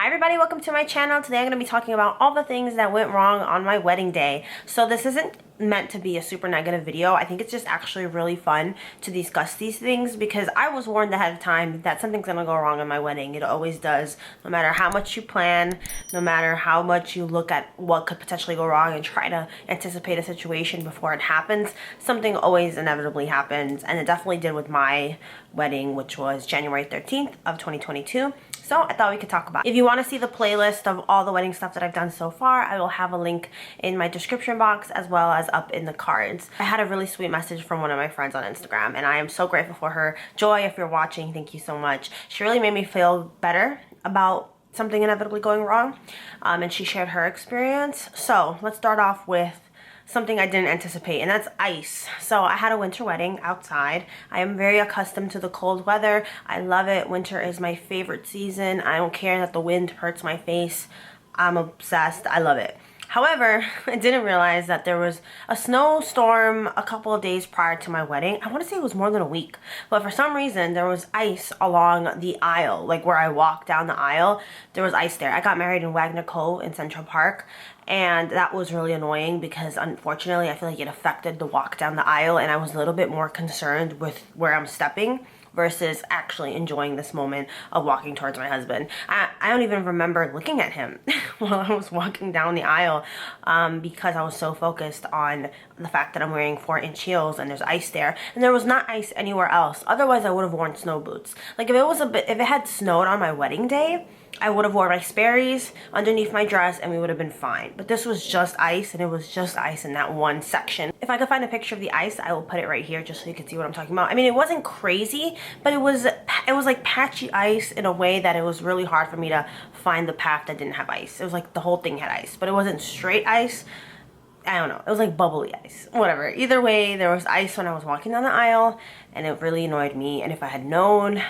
Hi everybody, welcome to my channel. Today I'm going to be talking about all the things that went wrong on my wedding day. So this isn't meant to be a super negative video. I think it's just actually really fun to discuss these things because I was warned ahead of time that something's going to go wrong on my wedding. It always does. No matter how much you plan, no matter how much you look at what could potentially go wrong and try to anticipate a situation before it happens, something always inevitably happens. And it definitely did with my wedding, which was January 13th of 2022. So I thought we could talk about it. If you want to see the playlist of all the wedding stuff that I've done so far, I will have a link in my description box as well as up in the cards. I had a really sweet message from one of my friends on Instagram and I am so grateful for her. Joy, if you're watching, thank you so much. She really made me feel better about something inevitably going wrong, and she shared her experience. So let's start off with something I didn't anticipate, and that's ice. So I had a winter wedding outside. I am very accustomed to the cold weather. I love it. Winter is my favorite season. I don't care that the wind hurts my face. I'm obsessed. I love it. However, I didn't realize that there was a snowstorm a couple of days prior to my wedding. I want to say it was more than a week. But for some reason, there was ice along the aisle. Like where I walked down the aisle, there was ice there. I got married in Wagner Cove in Central Park. And that was really annoying because unfortunately, I feel like it affected the walk down the aisle. And I was a little bit more concerned with where I'm stepping versus actually enjoying this moment of walking towards my husband. I don't even remember looking at him while I was walking down the aisle because I was so focused on the fact that I'm wearing 4-inch heels and there's ice there. And there was not ice anywhere else. Otherwise, I would have worn snow boots. Like if it had snowed on my wedding day, I would have worn my Sperry's underneath my dress and we would have been fine. But this was just ice, and it was just ice in that one section. If I could find a picture of the ice, I will put it right here just so you can see what I'm talking about. I mean, it wasn't crazy, but it was like patchy ice in a way that it was really hard for me to find the path that didn't have ice. It was like the whole thing had ice, but it wasn't straight ice. I don't know. It was like bubbly ice. Whatever. Either way, there was ice when I was walking down the aisle, and it really annoyed me. And if I had known,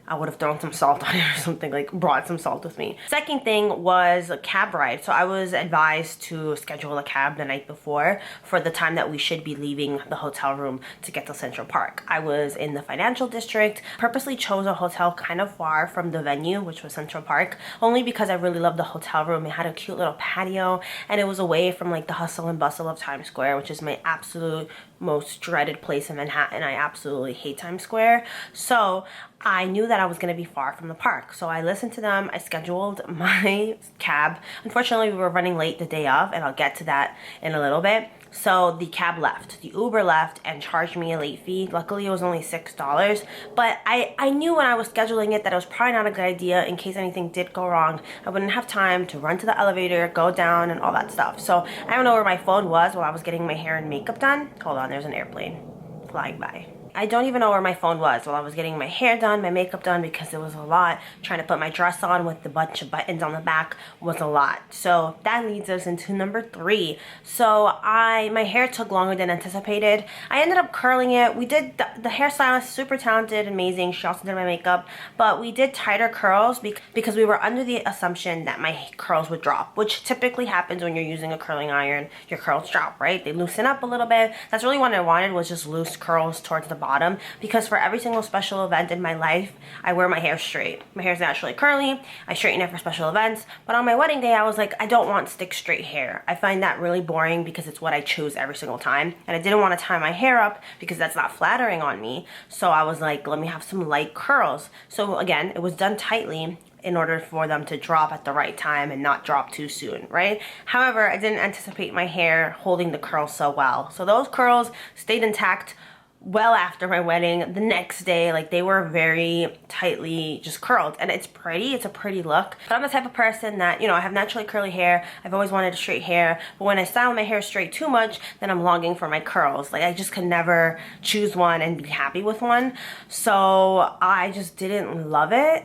I would have thrown some salt on it or something, like brought some salt with me. Second thing was a cab ride. So I was advised to schedule a cab the night before for the time that we should be leaving the hotel room to get to Central Park. I was in the financial district, purposely chose a hotel kind of far from the venue, which was Central Park, only because I really loved the hotel room. It had a cute little patio and it was away from like the hustle and bustle of Times Square, which is my absolute most dreaded place in Manhattan. I absolutely hate Times Square. So I knew that I was going to be far from the park. So I listened to them. I scheduled my cab. Unfortunately, we were running late the day of, and I'll get to that in a little bit. So the cab left. The Uber left and charged me a late fee. Luckily, it was only $6. But I knew when I was scheduling it that it was probably not a good idea in case anything did go wrong. I wouldn't have time to run to the elevator, go down, and all that stuff. So I don't know where my phone was while I was getting my hair and makeup done. Hold on, there's an airplane flying by. I don't even know where my phone was while I was getting my hair done, my makeup done, because it was a lot. Trying to put my dress on with the bunch of buttons on the back was a lot. So that leads us into number 3. So my hair took longer than anticipated. I ended up curling it. We did, the hairstylist, super talented, amazing. She also did my makeup, but we did tighter curls because we were under the assumption that my curls would drop, which typically happens when you're using a curling iron. Your curls drop, right? They loosen up a little bit. That's really what I wanted, was just loose curls towards the bottom, because for every single special event in my life, I wear my hair straight. My hair is naturally curly. I straighten it for special events, but on my wedding day, I was like, I don't want stick straight hair. I find that really boring because it's what I choose every single time, and I didn't want to tie my hair up because that's not flattering on me. So I was like, let me have some light curls. So again, it was done tightly in order for them to drop at the right time and not drop too soon, right? However, I didn't anticipate my hair holding the curls so well. So those curls stayed intact well after my wedding. The next day, like, they were very tightly just curled, and it's pretty. It's a pretty look. But I'm the type of person that, you know, I have naturally curly hair. I've always wanted a straight hair, but when I style my hair straight too much, then I'm longing for my curls. Like, I just could never choose one and be happy with one. So I just didn't love it.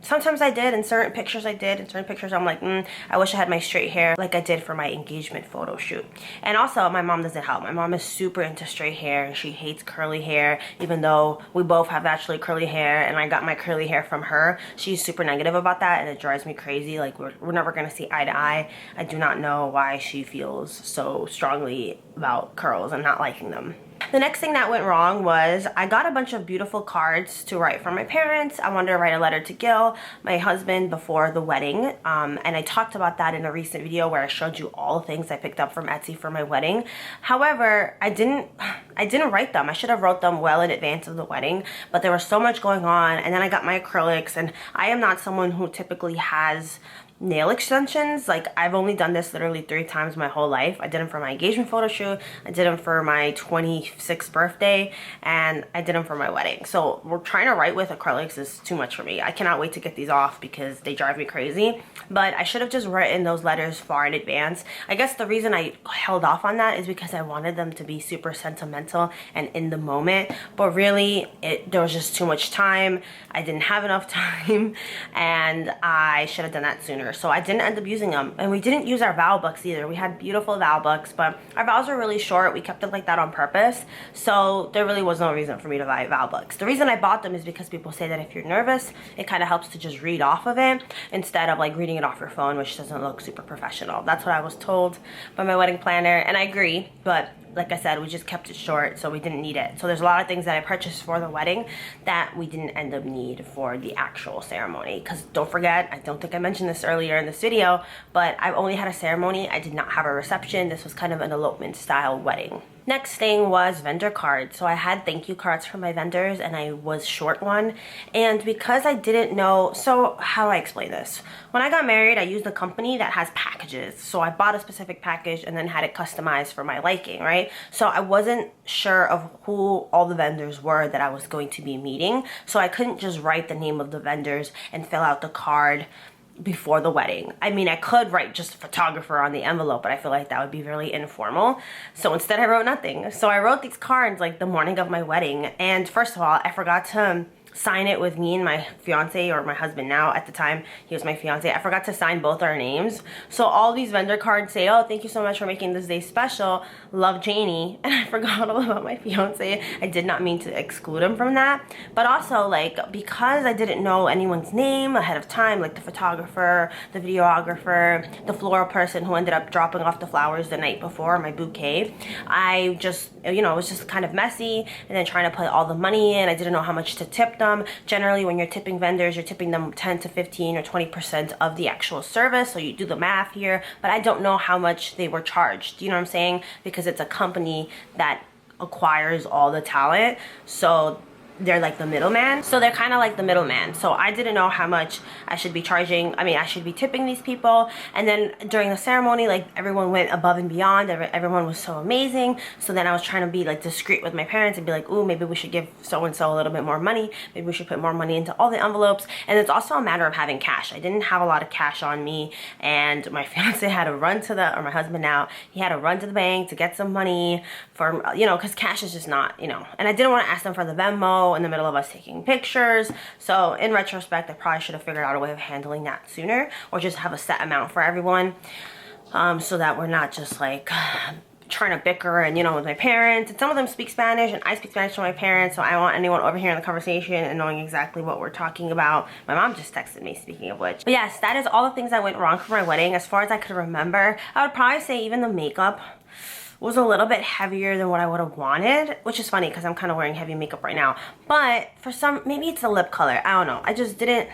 Sometimes I did, in certain pictures I did. In certain pictures I'm like, I wish I had my straight hair like I did for my engagement photo shoot. And also, my mom doesn't help. My mom is super into straight hair, and she hates curly hair, even though we both have naturally curly hair, and I got my curly hair from her. She's super negative about that, and it drives me crazy. Like, we're never gonna see eye to eye. I do not know why she feels so strongly about curls and not liking them. The next thing that went wrong was I got a bunch of beautiful cards to write for my parents. I wanted to write a letter to Gil, my husband, before the wedding. And I talked about that in a recent video where I showed you all the things I picked up from Etsy for my wedding. However, I didn't write them. I should have wrote them well in advance of the wedding, but there was so much going on. And then I got my acrylics, and I am not someone who typically has nail extensions. Like, I've only done this literally 3 times my whole life. I did them for my engagement photo shoot, I did them for my 26th birthday, and I did them for my wedding. So we're trying to write with acrylics is too much for me. I cannot wait to get these off because they drive me crazy. But I should have just written those letters far in advance. I guess the reason I held off on that is because I wanted them to be super sentimental and in the moment, but really there was just too much time. I didn't have enough time, and I should have done that sooner. So I didn't end up using them, and we didn't use our vow books either. We had beautiful vow books, but our vows were really short. We kept it like that on purpose, so there really was no reason for me to buy vow books. The reason I bought them is because people say that if you're nervous, it kind of helps to just read off of it instead of like reading it off your phone, which doesn't look super professional. That's what I was told by my wedding planner, and I agree, but like I said, we just kept it short, so we didn't need it. So there's a lot of things that I purchased for the wedding that we didn't end up need for the actual ceremony. Because don't forget, I don't think I mentioned this earlier in this video, but I've only had a ceremony. I did not have a reception. This was kind of an elopement style wedding. Next thing was vendor cards. So I had thank you cards from my vendors, and I was short one. And because I didn't know, so how do I explain this? When I got married, I used a company that has packages. So I bought a specific package and then had it customized for my liking, right? So I wasn't sure of who all the vendors were that I was going to be meeting. So I couldn't just write the name of the vendors and fill out the card before the wedding. I mean, I could write just photographer on the envelope, but I feel like that would be really informal. So instead I wrote nothing. So I wrote these cards like the morning of my wedding. And first of all, I forgot to sign it with me and my fiance, or my husband now. At the time, he was my fiance. I forgot to sign both our names. So all these vendor cards say, oh, thank you so much for making this day special. Love, Janie. And I forgot all about my fiance. I did not mean to exclude him from that. But also, like, because I didn't know anyone's name ahead of time, like the photographer, the videographer, the floral person who ended up dropping off the flowers the night before, my bouquet, I just, you know, it was just kind of messy. And then trying to put all the money in, I didn't know how much to tip them. Generally, when you're tipping vendors, you're tipping them 10 to 15 or 20% of the actual service. So you do the math here, but I don't know how much they were charged. You know what I'm saying? Because it's a company that acquires all the talent. So they're like the middleman. So they're kind of like the middleman. So I didn't know how much I should be charging. I mean, I should be tipping these people. And then during the ceremony, like, everyone went above and beyond. Everyone was so amazing. So then I was trying to be like discreet with my parents and be like, ooh, maybe we should give so-and-so a little bit more money. Maybe we should put more money into all the envelopes. And it's also a matter of having cash. I didn't have a lot of cash on me, and my fiance had to run to the, or my husband now, he had to run to the bank to get some money for, you know, because cash is just not, you know, and I didn't want to ask them for the Venmo in the middle of us taking pictures. So in retrospect, I probably should have figured out a way of handling that sooner, or just have a set amount for everyone, so that we're not just like trying to bicker and, you know, with my parents. And some of them speak Spanish, and I speak Spanish to my parents, so I don't want anyone overhearing the conversation and knowing exactly what we're talking about. My mom just texted me, speaking of which. But yes, that is all the things that went wrong for my wedding. As far as I could remember, I would probably say even the makeup was a little bit heavier than what I would have wanted, which is funny because I'm kind of wearing heavy makeup right now. But for some, maybe it's the lip color, I don't know. I just didn't,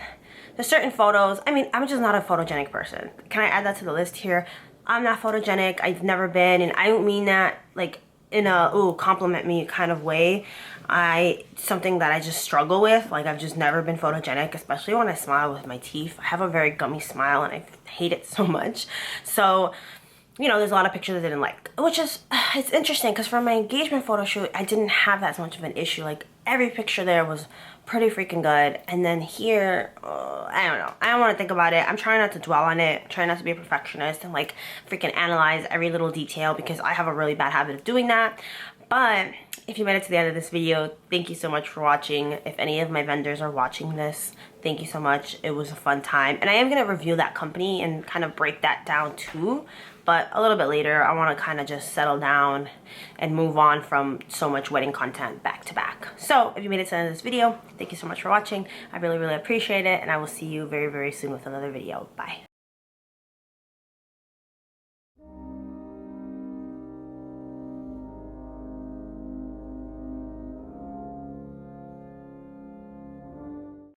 there's certain photos, I mean, I'm just not a photogenic person. Can I add that to the list here? I'm not photogenic, I've never been, and I don't mean that like in a, ooh, compliment me kind of way. Something that I just struggle with. Like, I've just never been photogenic, especially when I smile with my teeth. I have a very gummy smile and I hate it so much. So, you know, there's a lot of pictures I didn't like, which is, it's interesting because for my engagement photo shoot, I didn't have that much of an issue. Like, every picture there was pretty freaking good. And then here, I don't know. I don't want to think about it. I'm trying not to dwell on it. I'm trying not to be a perfectionist and like freaking analyze every little detail, because I have a really bad habit of doing that. But if you made it to the end of this video, thank you so much for watching. If any of my vendors are watching this, thank you so much. It was a fun time. And I am going to review that company and kind of break that down too. But a little bit later, I want to kind of just settle down and move on from so much wedding content back to back. So if you made it to the end of this video, thank you so much for watching. I really, really appreciate it. And I will see you very, very soon with another video. Bye.